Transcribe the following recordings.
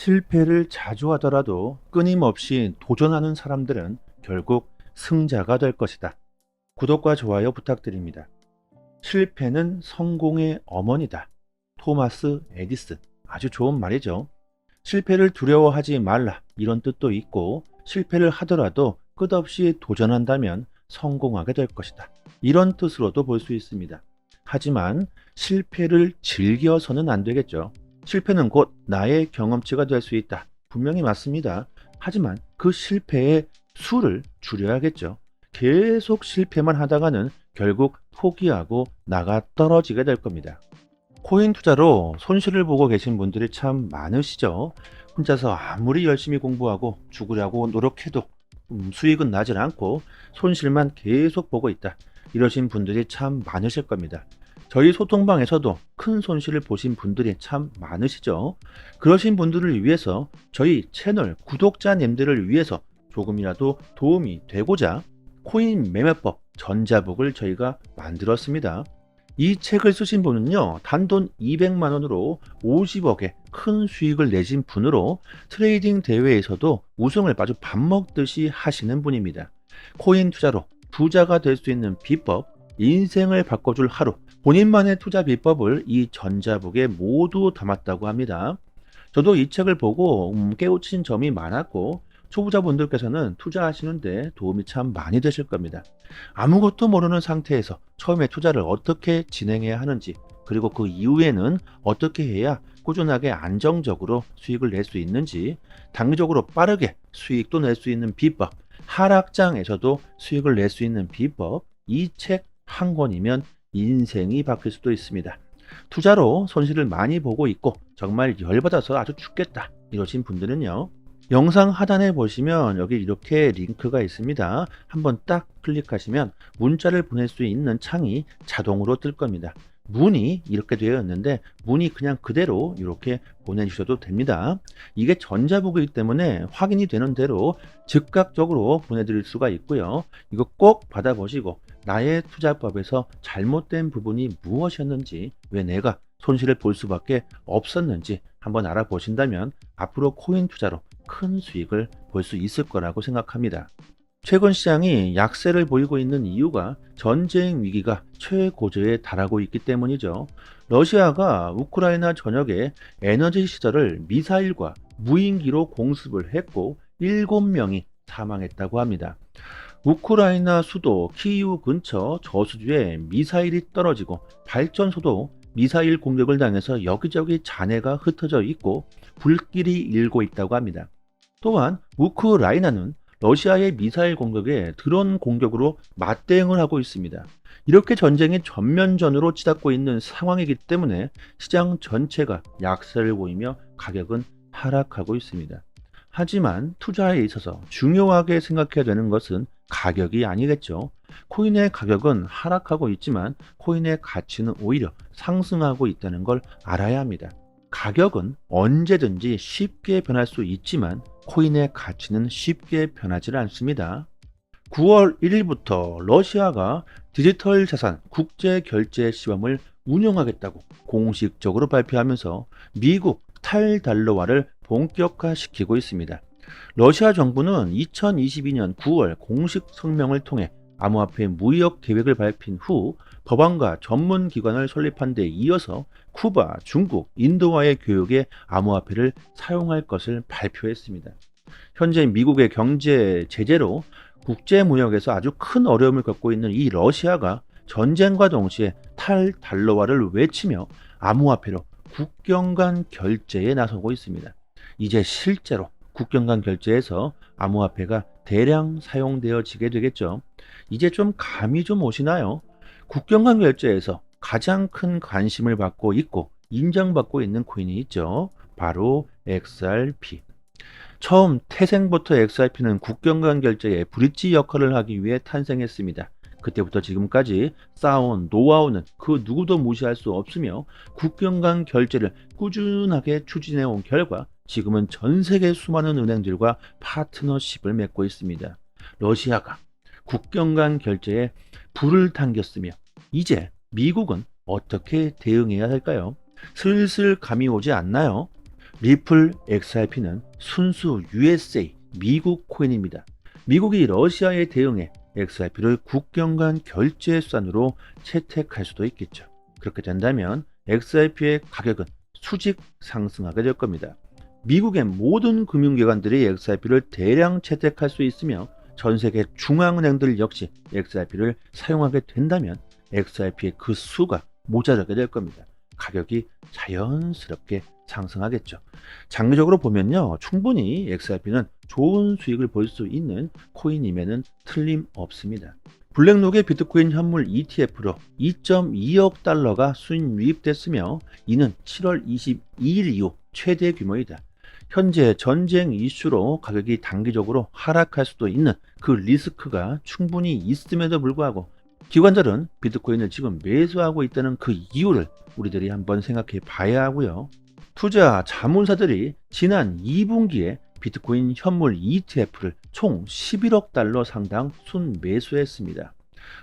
실패를 자주 하더라도 끊임없이 도전하는 사람들은 결국 승자가 될 것이다. 구독과 좋아요 부탁드립니다. 실패는 성공의 어머니다. 토마스 에디슨. 아주 좋은 말이죠. 실패를 두려워하지 말라. 이런 뜻도 있고, 실패를 하더라도 끝없이 도전한다면 성공하게 될 것이다. 이런 뜻으로도 볼 수 있습니다. 하지만 실패를 즐겨서는 안 되겠죠. 실패는 곧 나의 경험치가 될 수 있다. 분명히 맞습니다. 하지만 그 실패의 수를 줄여야겠죠. 계속 실패만 하다가는 결국 포기하고 나가 떨어지게 될 겁니다. 코인 투자로 손실을 보고 계신 분들이 참 많으시죠. 혼자서 아무리 열심히 공부하고 죽으려고 노력해도 수익은 나질 않고 손실만 계속 보고 있다. 이러신 분들이 참 많으실 겁니다. 저희 소통방에서도 큰 손실을 보신 분들이 참 많으시죠. 그러신 분들을 위해서 저희 채널 구독자님들을 위해서 조금이라도 도움이 되고자 코인 매매법 전자북을 저희가 만들었습니다. 이 책을 쓰신 분은요, 단돈 200만 원으로 50억의 큰 수익을 내신 분으로 트레이딩 대회에서도 우승을 아주 밥 먹듯이 하시는 분입니다. 코인 투자로 부자가 될 수 있는 비법, 인생을 바꿔줄 하루, 본인만의 투자 비법을 이 전자북에 모두 담았다고 합니다. 저도 이 책을 보고 깨우친 점이 많았고, 초보자분들께서는 투자하시는데 도움이 참 많이 되실 겁니다. 아무것도 모르는 상태에서 처음에 투자를 어떻게 진행해야 하는지, 그리고 그 이후에는 어떻게 해야 꾸준하게 안정적으로 수익을 낼 수 있는지, 단기적으로 빠르게 수익도 낼 수 있는 비법, 하락장에서도 수익을 낼 수 있는 비법, 이 책 한 권이면 인생이 바뀔 수도 있습니다. 투자로 손실을 많이 보고 있고 정말 열받아서 아주 죽겠다 이러신 분들은요, 영상 하단에 보시면 여기 이렇게 링크가 있습니다. 한번 딱 클릭하시면 문자를 보낼 수 있는 창이 자동으로 뜰 겁니다. 문이 이렇게 되어 있는데 문이 그냥 그대로 이렇게 보내주셔도 됩니다. 이게 전자북이기 때문에 확인이 되는 대로 즉각적으로 보내드릴 수가 있고요. 이거 꼭 받아보시고 나의 투자법에서 잘못된 부분이 무엇이었는지, 왜 내가 손실을 볼 수밖에 없었는지 한번 알아보신다면 앞으로 코인 투자로 큰 수익을 볼 수 있을 거라고 생각합니다. 최근 시장이 약세를 보이고 있는 이유가 전쟁 위기가 최고조에 달하고 있기 때문이죠. 러시아가 우크라이나 전역에 에너지 시설을 미사일과 무인기로 공습을 했고 7명이 사망했다고 합니다. 우크라이나 수도 키이우 근처 저수지에 미사일이 떨어지고 발전소도 미사일 공격을 당해서 여기저기 잔해가 흩어져 있고 불길이 일고 있다고 합니다. 또한 우크라이나는 러시아의 미사일 공격에 드론 공격으로 맞대응을 하고 있습니다. 이렇게 전쟁이 전면전으로 치닫고 있는 상황이기 때문에 시장 전체가 약세를 보이며 가격은 하락하고 있습니다. 하지만 투자에 있어서 중요하게 생각해야 되는 것은 가격이 아니겠죠. 코인의 가격은 하락하고 있지만 코인의 가치는 오히려 상승하고 있다는 걸 알아야 합니다. 가격은 언제든지 쉽게 변할 수 있지만 코인의 가치는 쉽게 변하지 않습니다. 9월 1일부터 러시아가 디지털 자산 국제 결제 시범을 운영하겠다고 공식적으로 발표하면서 미국 탈달러화를 본격화시키고 있습니다. 러시아 정부는 2022년 9월 공식 성명을 통해 암호화폐 무역 계획을 발표한 후 법안과 전문 기관을 설립한 데 이어서 쿠바, 중국, 인도와의 교역에 암호화폐를 사용할 것을 발표했습니다. 현재 미국의 경제 제재로 국제 무역에서 아주 큰 어려움을 겪고 있는 이 러시아가 전쟁과 동시에 탈달러화를 외치며 암호화폐로 국경 간 결제에 나서고 있습니다. 이제 실제로 국경 간 결제에서 암호화폐가 대량 사용되어지게 되겠죠. 이제 좀 감이 좀 오시나요? 국경 간 결제에서 가장 큰 관심을 받고 있고 인정받고 있는 코인이 있죠. 바로 XRP. 처음 태생부터 XRP는 국경 간 결제의 브릿지 역할을 하기 위해 탄생했습니다. 그때부터 지금까지 쌓아온 노하우는 그 누구도 무시할 수 없으며 국경 간 결제를 꾸준하게 추진해 온 결과 지금은 전 세계 수많은 은행들과 파트너십을 맺고 있습니다. 러시아가 국경 간 결제에 불을 당겼으며 이제 미국은 어떻게 대응해야 할까요? 슬슬 감이 오지 않나요? 리플 XRP는 순수 USA 미국 코인입니다. 미국이 러시아에 대응해 XRP를 국경 간 결제 수단으로 채택할 수도 있겠죠. 그렇게 된다면 XRP의 가격은 수직 상승하게 될 겁니다. 미국의 모든 금융기관들이 XRP를 대량 채택할 수 있으며 전 세계 중앙은행들 역시 XRP를 사용하게 된다면 XRP의 그 수가 모자라게 될 겁니다. 가격이 자연스럽게 상승하겠죠. 장기적으로 보면요, 충분히 XRP는 좋은 수익을 볼 수 있는 코인임에는 틀림없습니다. 블랙록의 비트코인 현물 ETF로 2.2억 달러가 수익 유입됐으며 이는 7월 22일 이후 최대 규모이다. 현재 전쟁 이슈로 가격이 단기적으로 하락할 수도 있는 그 리스크가 충분히 있음에도 불구하고 기관들은 비트코인을 지금 매수하고 있다는 그 이유를 우리들이 한번 생각해 봐야 하고요. 투자 자문사들이 지난 2분기에 비트코인 현물 ETF를 총 11억 달러 상당 순매수했습니다.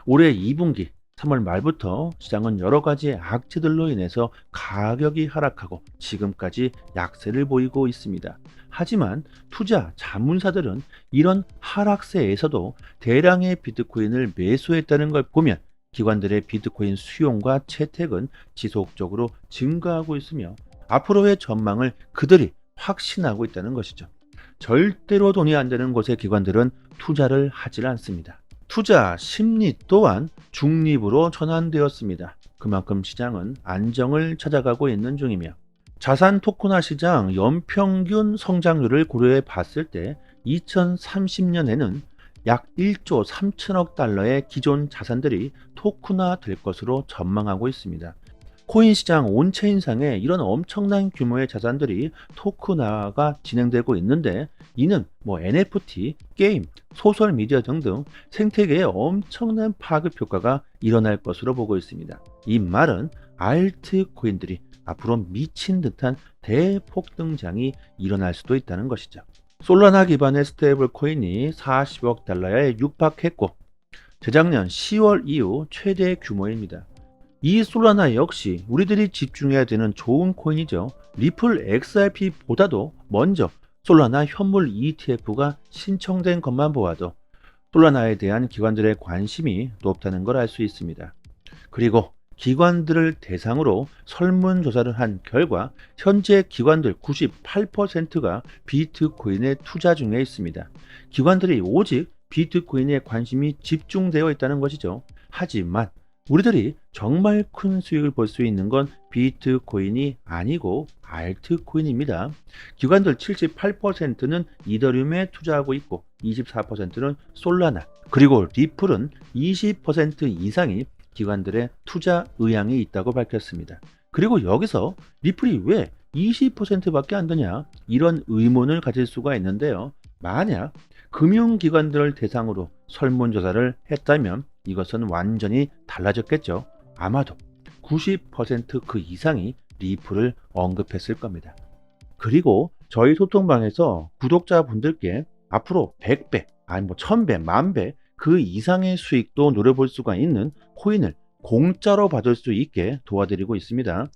올해 2분기 3월 말부터 시장은 여러 가지 악재들로 인해서 가격이 하락하고 지금까지 약세를 보이고 있습니다. 하지만 투자 자문사들은 이런 하락세에서도 대량의 비트코인을 매수했다는 걸 보면 기관들의 비트코인 수용과 채택은 지속적으로 증가하고 있으며 앞으로의 전망을 그들이 확신하고 있다는 것이죠. 절대로 돈이 안 되는 곳의 기관들은 투자를 하지 않습니다. 투자 심리 또한 중립으로 전환되었습니다. 그만큼 시장은 안정을 찾아가고 있는 중이며 자산 토큰화 시장 연평균 성장률을 고려해 봤을 때 2030년에는 약 1조 3천억 달러의 기존 자산들이 토큰화 될 것으로 전망하고 있습니다. 코인 시장 온체인상에 이런 엄청난 규모의 자산들이 토큰화가 진행되고 있는데 이는 NFT, 게임, 소셜미디어 등등 생태계에 엄청난 파급 효과가 일어날 것으로 보고 있습니다. 이 말은 알트코인들이 앞으로 미친 듯한 대폭 등장이 일어날 수도 있다는 것이죠. 솔라나 기반의 스테이블 코인이 40억 달러에 육박했고 재작년 10월 이후 최대 규모입니다. 이 솔라나 역시 우리들이 집중해야 되는 좋은 코인이죠. 리플 XRP보다도 먼저 솔라나 현물 ETF가 신청된 것만 보아도 솔라나에 대한 기관들의 관심이 높다는 걸 알 수 있습니다. 그리고 기관들을 대상으로 설문조사를 한 결과 현재 기관들 98%가 비트코인에 투자 중에 있습니다. 기관들이 오직 비트코인에 관심이 집중되어 있다는 것이죠. 하지만 우리들이 정말 큰 수익을 볼 수 있는 건 비트코인이 아니고 알트코인입니다. 기관들 78%는 이더리움에 투자하고 있고 24%는 솔라나 그리고 리플은 20% 이상이 기관들의 투자 의향이 있다고 밝혔습니다. 그리고 여기서 리플이 왜 20%밖에 안 되냐 이런 의문을 가질 수가 있는데요. 만약 금융기관들을 대상으로 설문조사를 했다면 이것은 완전히 달라졌겠죠. 아마도 90% 이상이 리플을 언급했을 겁니다. 그리고 저희 소통방에서 구독자분들께 앞으로 100배, 아니 1000배, 10,000배 그 이상의 수익도 노려볼 수가 있는 코인을 공짜로 받을 수 있게 도와드리고 있습니다.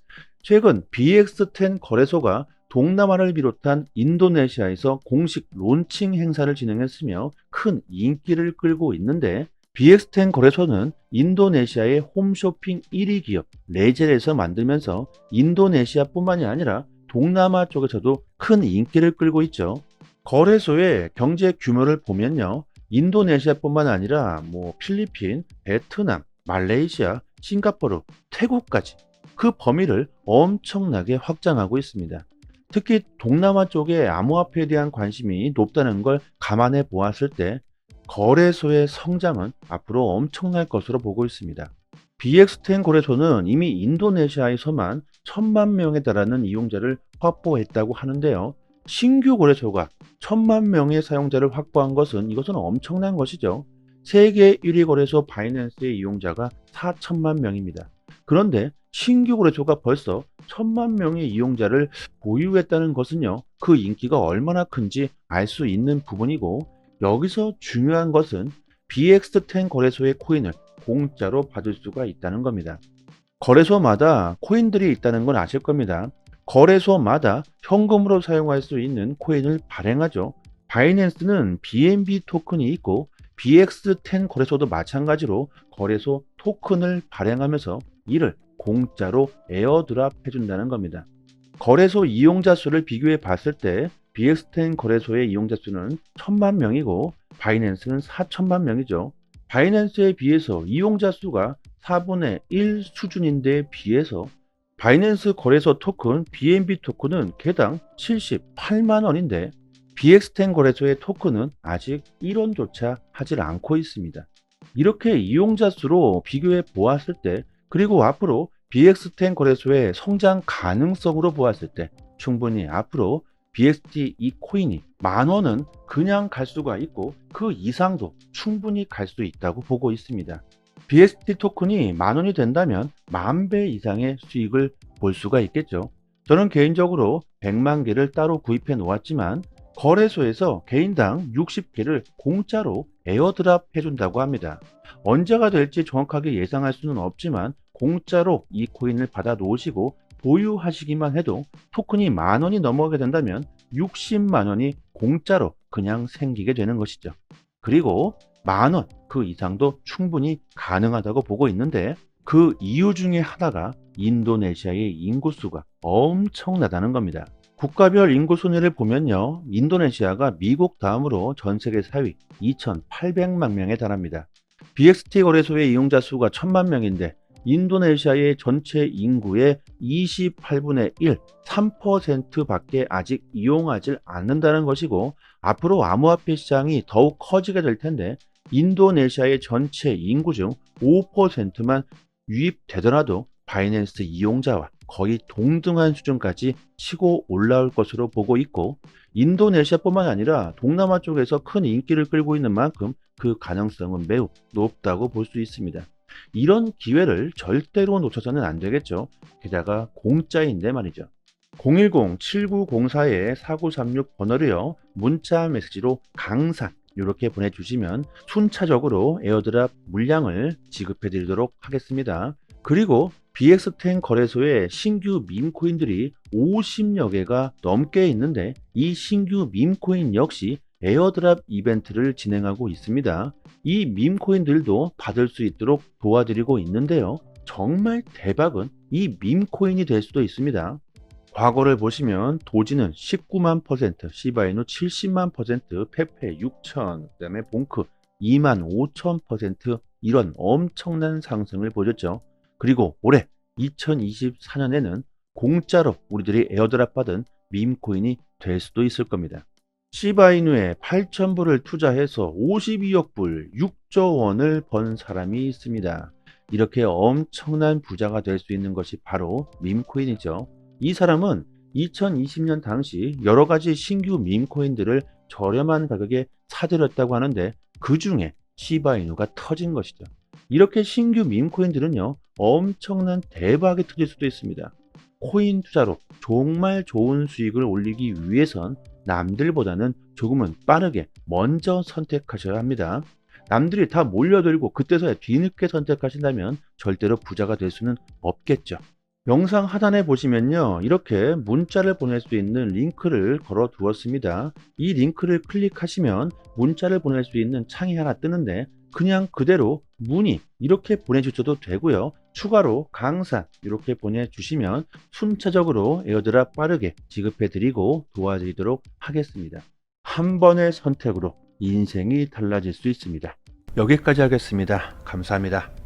최근 BX10 거래소가 동남아를 비롯한 인도네시아에서 공식 론칭 행사를 진행했으며 큰 인기를 끌고 있는데 BX10 거래소는 인도네시아의 홈쇼핑 1위 기업 레젤에서 만들면서 인도네시아뿐만이 아니라 동남아 쪽에서도 큰 인기를 끌고 있죠. 거래소의 경제 규모를 보면요. 인도네시아뿐만 아니라 필리핀, 베트남, 말레이시아, 싱가포르, 태국까지 그 범위를 엄청나게 확장하고 있습니다. 특히 동남아 쪽에 암호화폐에 대한 관심이 높다는 걸 감안해 보았을 때 거래소의 성장은 앞으로 엄청날 것으로 보고 있습니다. BX10 거래소는 이미 인도네시아에서만 1,000만 명에 달하는 이용자를 확보했다고 하는데요. 신규 거래소가 1,000만 명의 사용자를 확보한 것은 이것은 엄청난 것이죠. 세계 1위 거래소 바이낸스의 이용자가 4천만 명입니다. 그런데 신규 거래소가 벌써 1,000만 명의 이용자를 보유했다는 것은요. 그 인기가 얼마나 큰지 알 수 있는 부분이고 여기서 중요한 것은 BX10 거래소의 코인을 공짜로 받을 수가 있다는 겁니다. 거래소마다 코인들이 있다는 건 아실 겁니다. 거래소마다 현금으로 사용할 수 있는 코인을 발행하죠. 바이낸스는 BNB 토큰이 있고 BX10 거래소도 마찬가지로 거래소 토큰을 발행하면서 이를 공짜로 에어드랍 해준다는 겁니다. 거래소 이용자 수를 비교해 봤을 때 BX10 거래소의 이용자 수는 1000만 명이고 바이낸스는 4000만 명이죠. 바이낸스에 비해서 이용자 수가 4분의 1 수준인데 비해서 바이낸스 거래소 토큰 BNB 토큰은 개당 78만 원인데 BX10 거래소의 토큰은 아직 1원조차 하질 않고 있습니다. 이렇게 이용자 수로 비교해 보았을 때 그리고 앞으로 BX10 거래소의 성장 가능성으로 보았을 때 충분히 앞으로 BXT 이 코인이 10,000원은 그냥 갈 수가 있고 그 이상도 충분히 갈 수 있다고 보고 있습니다. BXT 토큰이 10,000원이 된다면 10,000배 이상의 수익을 볼 수가 있겠죠. 저는 개인적으로 100만 개를 따로 구입해 놓았지만 거래소에서 개인당 60개를 공짜로 에어드랍 해준다고 합니다. 언제가 될지 정확하게 예상할 수는 없지만 공짜로 이 코인을 받아 놓으시고 보유하시기만 해도 토큰이 10,000원이 넘어가게 된다면 60만 원이 공짜로 그냥 생기게 되는 것이죠. 그리고 10,000원 그 이상도 충분히 가능하다고 보고 있는데 그 이유 중에 하나가 인도네시아의 인구수가 엄청나다는 겁니다. 국가별 인구 순위를 보면요. 인도네시아가 미국 다음으로 전 세계 4위 2,800만 명에 달합니다. BXT 거래소의 이용자 수가 1,000만 명인데 인도네시아의 전체 인구의 28분의 1, 3%밖에 아직 이용하지 않는다는 것이고 앞으로 암호화폐 시장이 더욱 커지게 될 텐데 인도네시아의 전체 인구 중 5%만 유입되더라도 바이낸스 이용자와 거의 동등한 수준까지 치고 올라올 것으로 보고 있고 인도네시아뿐만 아니라 동남아 쪽에서 큰 인기를 끌고 있는 만큼 그 가능성은 매우 높다고 볼 수 있습니다. 이런 기회를 절대로 놓쳐서는 안 되겠죠. 게다가 공짜인데 말이죠. 010-7904-4936 번호로요. 문자 메시지로 강산 이렇게 보내주시면 순차적으로 에어드랍 물량을 지급해 드리도록 하겠습니다. 그리고 BX10 거래소에 신규 밈코인들이 50여 개가 넘게 있는데 이 신규 밈코인 역시 에어드랍 이벤트를 진행하고 있습니다. 이 밈코인들도 받을 수 있도록 도와드리고 있는데요. 정말 대박은 이 밈코인이 될 수도 있습니다. 과거를 보시면 도지는 19만 %, 시바이누 70만 %, 페페 6천, 그 다음에 봉크 2만 5천 % 이런 엄청난 상승을 보였죠. 그리고 올해 2024년에는 공짜로 우리들이 에어드랍 받은 밈코인이 될 수도 있을 겁니다. 시바이누에 8,000불을 투자해서 52억 불, 6조 원을 번 사람이 있습니다. 이렇게 엄청난 부자가 될 수 있는 것이 바로 밈코인이죠. 이 사람은 2020년 당시 여러 가지 신규 밈코인들을 저렴한 가격에 사들였다고 하는데 그 중에 시바이누가 터진 것이죠. 이렇게 신규 밈코인들은요, 엄청난 대박이 터질 수도 있습니다. 코인 투자로 정말 좋은 수익을 올리기 위해선 남들보다는 조금은 빠르게 먼저 선택하셔야 합니다. 남들이 다 몰려들고 그때서야 뒤늦게 선택하신다면 절대로 부자가 될 수는 없겠죠. 영상 하단에 보시면요, 이렇게 문자를 보낼 수 있는 링크를 걸어 두었습니다. 이 링크를 클릭하시면 문자를 보낼 수 있는 창이 하나 뜨는데 그냥 그대로 문의 이렇게 보내주셔도 되고요. 추가로 강산 이렇게 보내주시면 순차적으로 에어드랍 빠르게 지급해드리고 도와드리도록 하겠습니다. 한 번의 선택으로 인생이 달라질 수 있습니다. 여기까지 하겠습니다. 감사합니다.